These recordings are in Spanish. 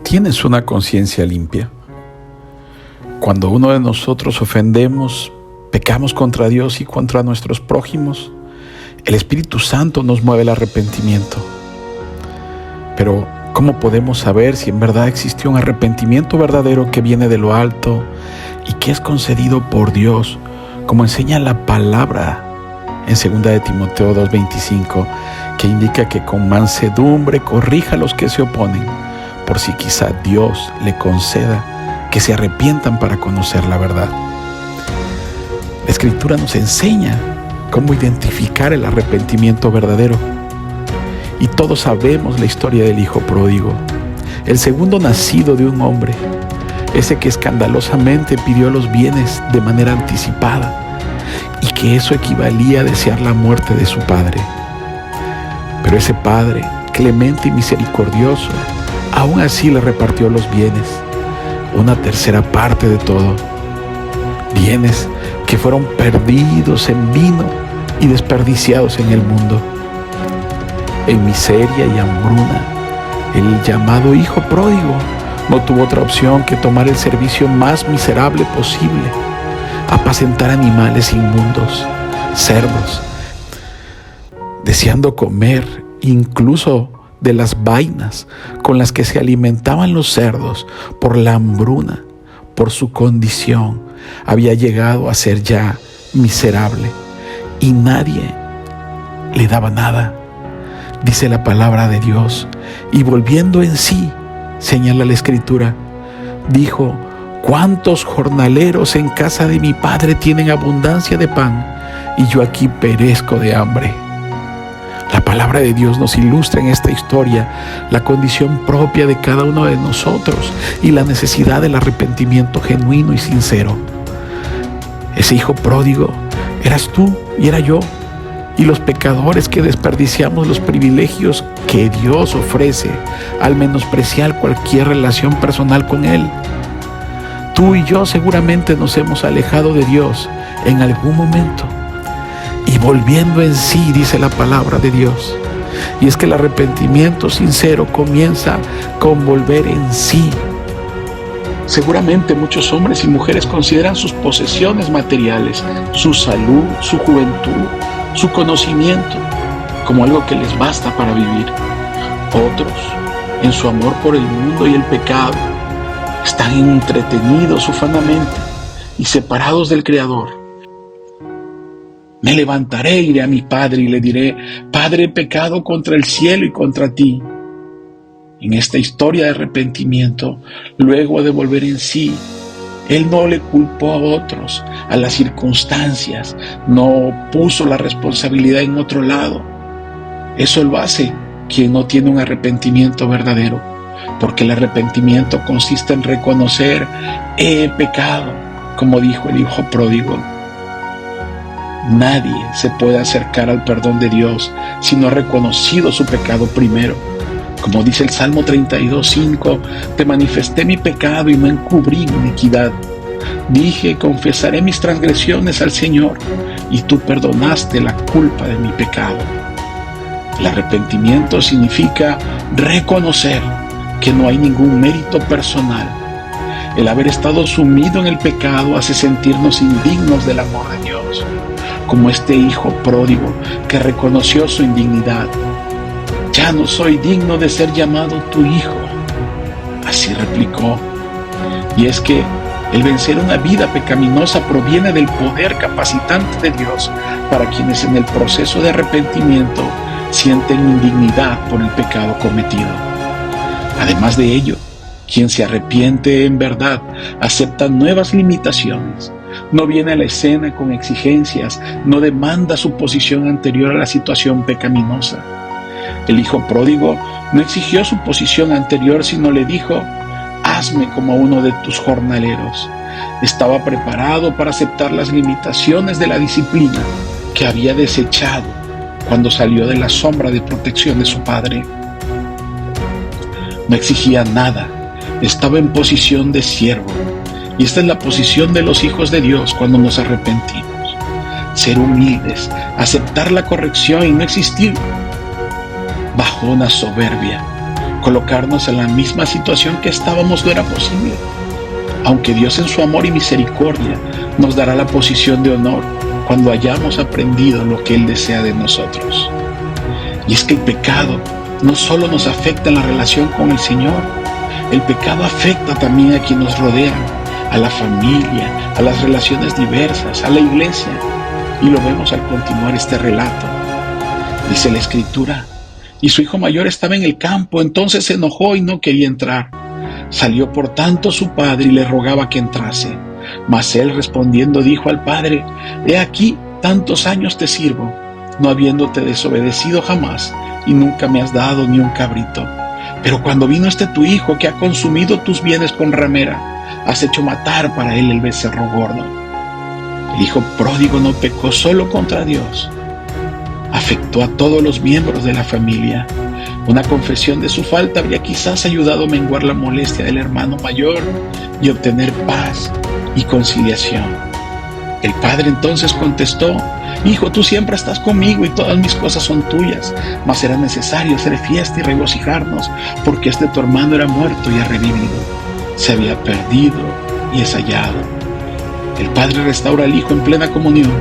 ¿Tienes una conciencia limpia? Cuando uno de nosotros ofendemos, pecamos contra Dios y contra nuestros prójimos, el Espíritu Santo nos mueve el arrepentimiento. Pero, ¿cómo podemos saber si en verdad existió un arrepentimiento verdadero que viene de lo alto y que es concedido por Dios, como enseña la palabra en 2 de Timoteo 2:25, que indica que con mansedumbre corrija a los que se oponen, por si quizá Dios le conceda que se arrepientan para conocer la verdad? La Escritura nos enseña cómo identificar el arrepentimiento verdadero. Y todos sabemos la historia del hijo pródigo, el segundo nacido de un hombre, ese que escandalosamente pidió los bienes de manera anticipada y que eso equivalía a desear la muerte de su padre. Pero ese padre, clemente y misericordioso, aún así le repartió los bienes, una tercera parte de todo. Bienes que fueron perdidos en vino y desperdiciados en el mundo. En miseria y hambruna, el llamado hijo pródigo no tuvo otra opción que tomar el servicio más miserable posible: apacentar animales inmundos, cerdos, deseando comer incluso de las vainas con las que se alimentaban los cerdos. Por la hambruna, por su condición, había llegado a ser ya miserable y nadie le daba nada. Dice la palabra de Dios, y volviendo en sí, señala la Escritura, dijo: ¿cuántos jornaleros en casa de mi padre tienen abundancia de pan, y yo aquí perezco de hambre? La palabra de Dios nos ilustra en esta historia la condición propia de cada uno de nosotros y la necesidad del arrepentimiento genuino y sincero. Ese hijo pródigo eras tú y era yo, y los pecadores que desperdiciamos los privilegios que Dios ofrece al menospreciar cualquier relación personal con Él. Tú y yo seguramente nos hemos alejado de Dios en algún momento, y volviendo en sí, dice la palabra de Dios. Y es que el arrepentimiento sincero comienza con volver en sí. Seguramente muchos hombres y mujeres consideran sus posesiones materiales, su salud, su juventud, su conocimiento, como algo que les basta para vivir. Otros, en su amor por el mundo y el pecado, están entretenidos ufanamente y separados del Creador. Me levantaré, iré a mi padre y le diré: Padre, he pecado contra el cielo y contra ti. En esta historia de arrepentimiento, luego de volver en sí, Él no le culpó a otros, a las circunstancias, no puso la responsabilidad en otro lado. Eso lo hace quien no tiene un arrepentimiento verdadero, porque el arrepentimiento consiste en reconocer: he pecado, como dijo el hijo pródigo. Nadie se puede acercar al perdón de Dios si no ha reconocido su pecado primero. Como dice el Salmo 32:5, te manifesté mi pecado y no encubrí mi iniquidad. Dije: confesaré mis transgresiones al Señor, y tú perdonaste la culpa de mi pecado. El arrepentimiento significa reconocer que no hay ningún mérito personal. El haber estado sumido en el pecado hace sentirnos indignos del amor de Dios, como este hijo pródigo que reconoció su indignidad. Ya no soy digno de ser llamado tu hijo, así replicó. Y es que el vencer una vida pecaminosa proviene del poder capacitante de Dios para quienes en el proceso de arrepentimiento sienten indignidad por el pecado cometido. Además de ello, quien se arrepiente en verdad acepta nuevas limitaciones. No viene a la escena con exigencias, no demanda su posición anterior a la situación pecaminosa. El hijo pródigo no exigió su posición anterior, sino le dijo: hazme como uno de tus jornaleros. Estaba preparado para aceptar las limitaciones de la disciplina que había desechado cuando salió de la sombra de protección de su padre. No exigía nada, estaba en posición de siervo. Y esta es la posición de los hijos de Dios cuando nos arrepentimos: ser humildes, aceptar la corrección y no existir bajo una soberbia, Colocarnos en la misma situación que estábamos no era posible, aunque Dios en su amor y misericordia nos dará la posición de honor cuando hayamos aprendido lo que Él desea de nosotros. Y es que el pecado no solo nos afecta en la relación con el Señor, el pecado afecta también a quienes nos rodean, a la familia, a las relaciones diversas, a la iglesia. Y lo vemos al continuar este relato. Dice la Escritura, y su hijo mayor estaba en el campo, entonces se enojó y no quería entrar. Salió por tanto su padre y le rogaba que entrase. Mas él respondiendo dijo al padre, he aquí, tantos años te sirvo, no habiéndote desobedecido jamás, y nunca me has dado ni un cabrito. Pero cuando vino este tu hijo que ha consumido tus bienes con ramera, has hecho matar para él el becerro gordo. El hijo pródigo no pecó solo contra Dios, afectó a todos los miembros de la familia. Una confesión de su falta habría quizás ayudado a menguar la molestia del hermano mayor y obtener paz y conciliación. El padre entonces contestó, hijo, tú siempre estás conmigo y todas mis cosas son tuyas, mas era necesario hacer fiesta y regocijarnos, porque este tu hermano era muerto y ha revivido, se había perdido y es hallado. El padre restaura al hijo en plena comunión,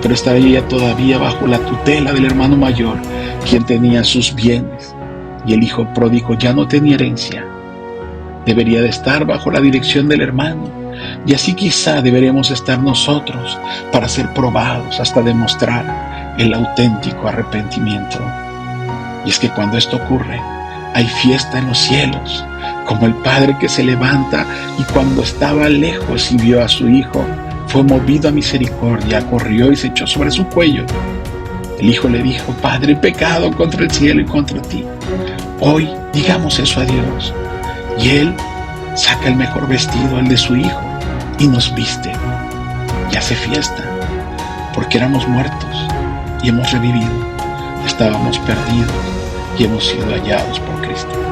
pero estaría todavía bajo la tutela del hermano mayor, quien tenía sus bienes, y el hijo pródigo ya no tenía herencia. Debería de estar bajo la dirección del hermano, y así quizá deberemos estar nosotros para ser probados hasta demostrar el auténtico arrepentimiento. Y es que cuando esto ocurre, hay fiesta en los cielos, como el padre que se levanta y cuando estaba lejos y vio a su hijo, fue movido a misericordia, corrió y se echó sobre su cuello. El hijo le dijo, Padre, he pecado contra el cielo y contra ti. Hoy digamos eso a Dios. Y Él saca el mejor vestido, el de su hijo, y nos viste y hace fiesta, porque éramos muertos y hemos revivido, estábamos perdidos y hemos sido hallados por Cristo.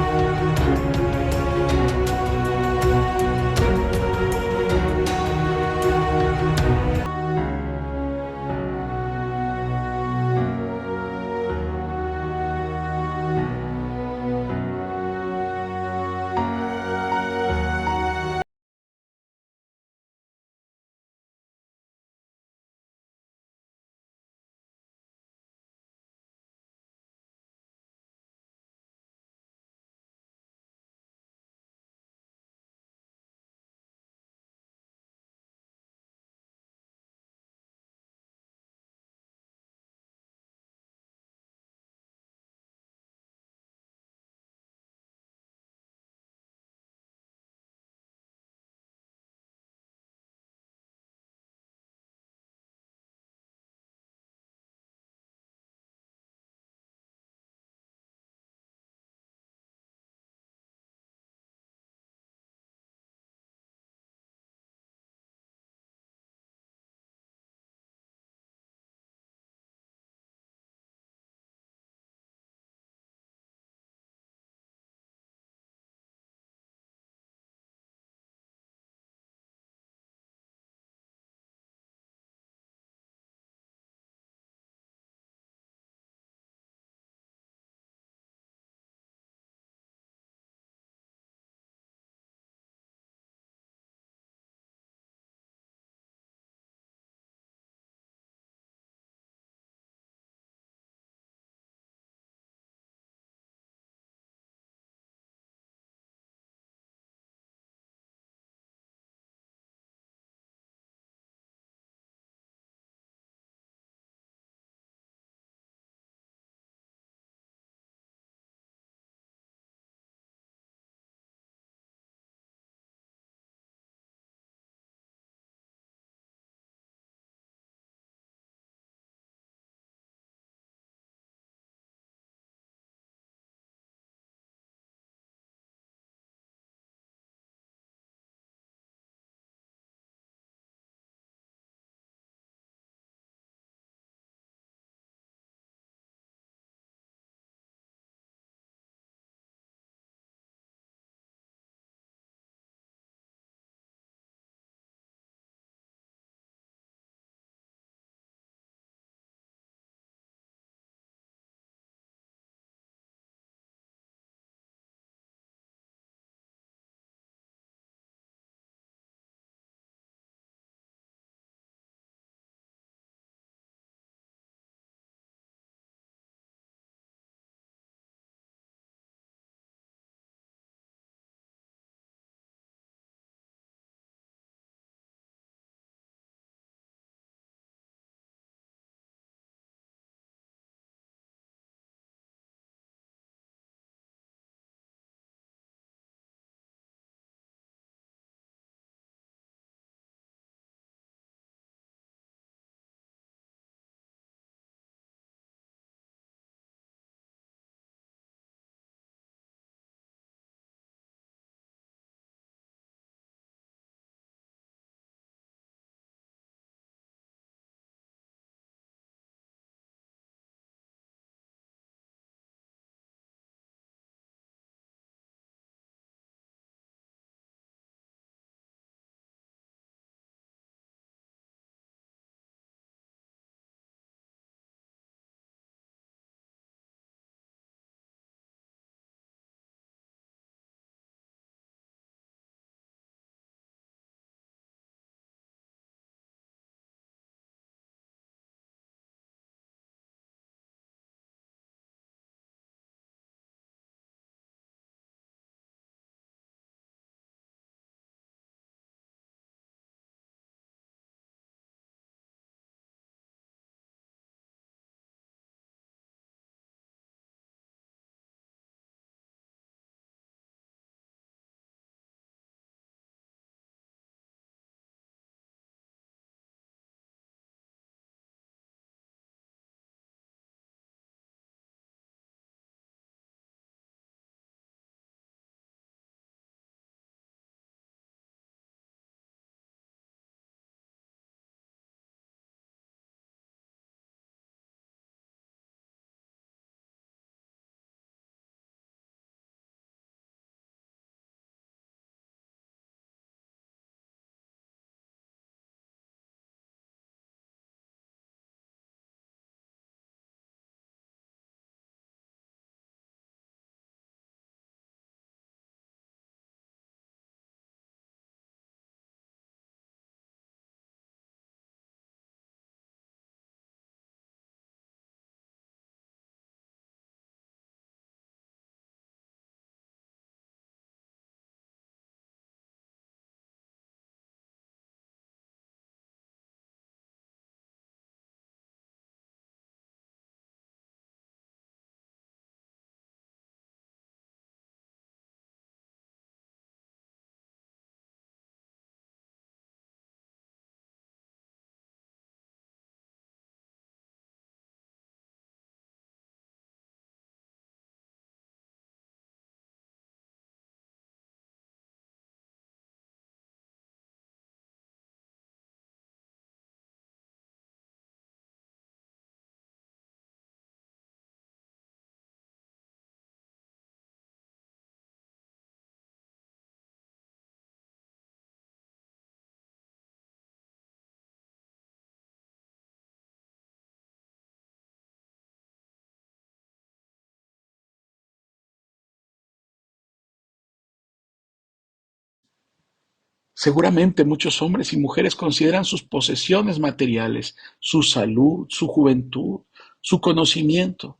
Seguramente muchos hombres y mujeres consideran sus posesiones materiales, su salud, su juventud, su conocimiento,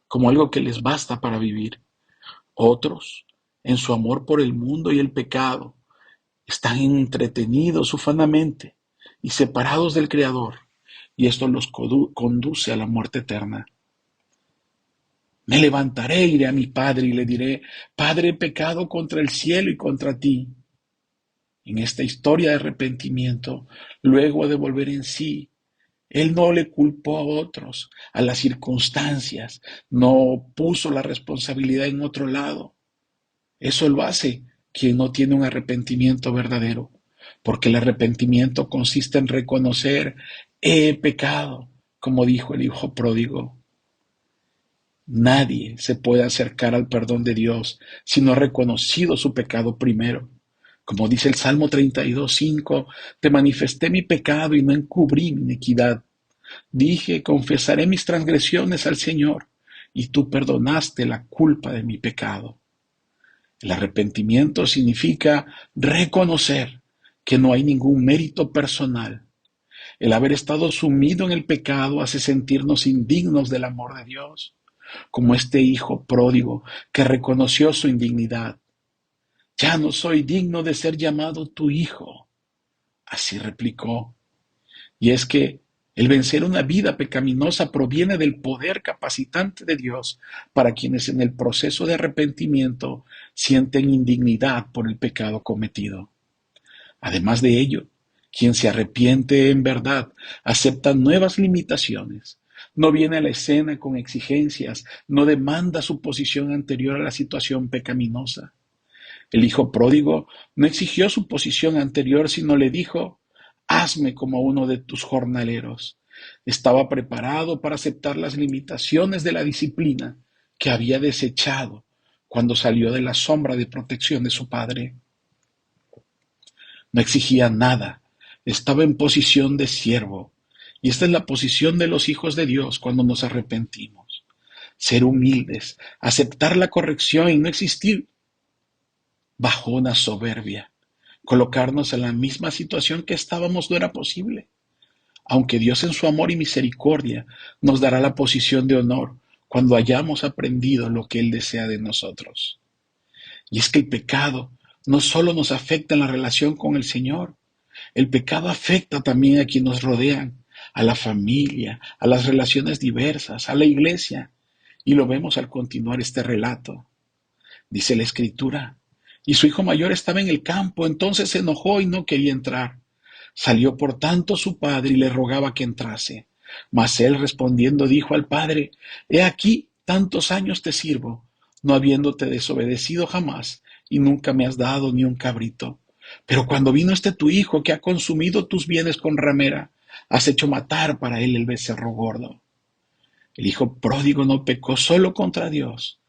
como algo que les basta para vivir. Otros, en su amor por el mundo y el pecado, están entretenidos ufanamente y separados del Creador, y esto los conduce a la muerte eterna. Me levantaré, iré a mi padre y le diré: Padre, he pecado contra el cielo y contra ti. En esta historia de arrepentimiento, luego de volver en sí, él no le culpó a otros, a las circunstancias, no puso la responsabilidad en otro lado. Eso lo hace quien no tiene un arrepentimiento verdadero, porque el arrepentimiento consiste en reconocer: he pecado, como dijo el hijo pródigo. Nadie se puede acercar al perdón de Dios si no ha reconocido su pecado primero. Como dice el Salmo 32:5, te manifesté mi pecado y no encubrí mi iniquidad. Dije, confesaré mis transgresiones al Señor, y tú perdonaste la culpa de mi pecado. El arrepentimiento significa reconocer que no hay ningún mérito personal. El haber estado sumido en el pecado hace sentirnos indignos del amor de Dios, como este hijo pródigo que reconoció su indignidad. Ya no soy digno de ser llamado tu hijo. Así replicó. Y es que el vencer una vida pecaminosa proviene del poder capacitante de Dios para quienes en el proceso de arrepentimiento sienten indignidad por el pecado cometido. Además de ello, quien se arrepiente en verdad acepta nuevas limitaciones, no viene a la escena con exigencias, no demanda su posición anterior a la situación pecaminosa. El hijo pródigo no exigió su posición anterior, sino le dijo: hazme como uno de tus jornaleros. Estaba preparado para aceptar las limitaciones de la disciplina que había desechado cuando salió de la sombra de protección de su padre. No exigía nada, estaba en posición de siervo. Y esta es la posición de los hijos de Dios cuando nos arrepentimos. Ser humildes, aceptar la corrección y no existir bajo una soberbia. Colocarnos en la misma situación que estábamos no era posible, aunque Dios en su amor y misericordia nos dará la posición de honor cuando hayamos aprendido lo que Él desea de nosotros. Y es que el pecado no solo nos afecta en la relación con el Señor, el pecado afecta también a quienes nos rodean, a la familia, a las relaciones diversas, a la iglesia, y lo vemos al continuar este relato. Dice la Escritura: y su hijo mayor estaba en el campo, entonces se enojó y no quería entrar. Salió por tanto su padre y le rogaba que entrase. Mas él respondiendo dijo al padre: he aquí, tantos años te sirvo, no habiéndote desobedecido jamás, y nunca me has dado ni un cabrito. Pero cuando vino este tu hijo, que ha consumido tus bienes con ramera, has hecho matar para él el becerro gordo. El hijo pródigo no pecó solo contra Dios,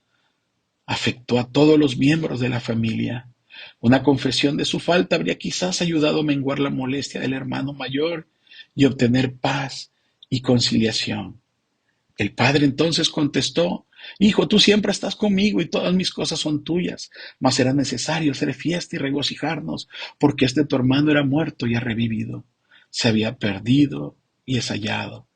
afectó a todos los miembros de la familia. Una confesión de su falta habría quizás ayudado a menguar la molestia del hermano mayor y obtener paz y conciliación. El padre entonces contestó: hijo, tú siempre estás conmigo y todas mis cosas son tuyas, mas era necesario hacer fiesta y regocijarnos, porque este tu hermano era muerto y ha revivido, se había perdido y es hallado.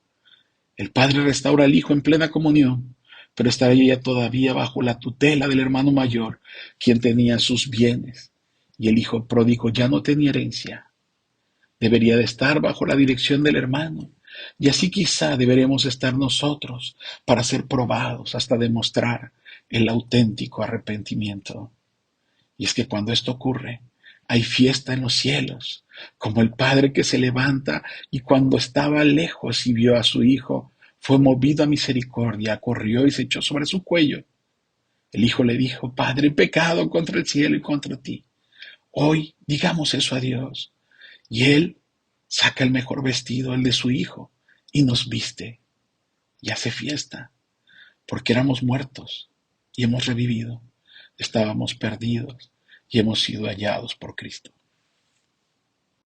El padre restaura al hijo en plena comunión, pero estaba ella todavía bajo la tutela del hermano mayor, quien tenía sus bienes, y el hijo pródigo ya no tenía herencia. Debería de estar bajo la dirección del hermano, y así quizá deberemos estar nosotros para ser probados hasta demostrar el auténtico arrepentimiento. Y es que cuando esto ocurre, hay fiesta en los cielos, como el padre que se levanta y cuando estaba lejos y vio a su hijo, fue movido a misericordia, corrió y se echó sobre su cuello. El hijo le dijo: Padre, he pecado contra el cielo y contra ti. Hoy digamos eso a Dios. Y él saca el mejor vestido, el de su hijo, y nos viste y hace fiesta, porque éramos muertos y hemos revivido, estábamos perdidos y hemos sido hallados por Cristo.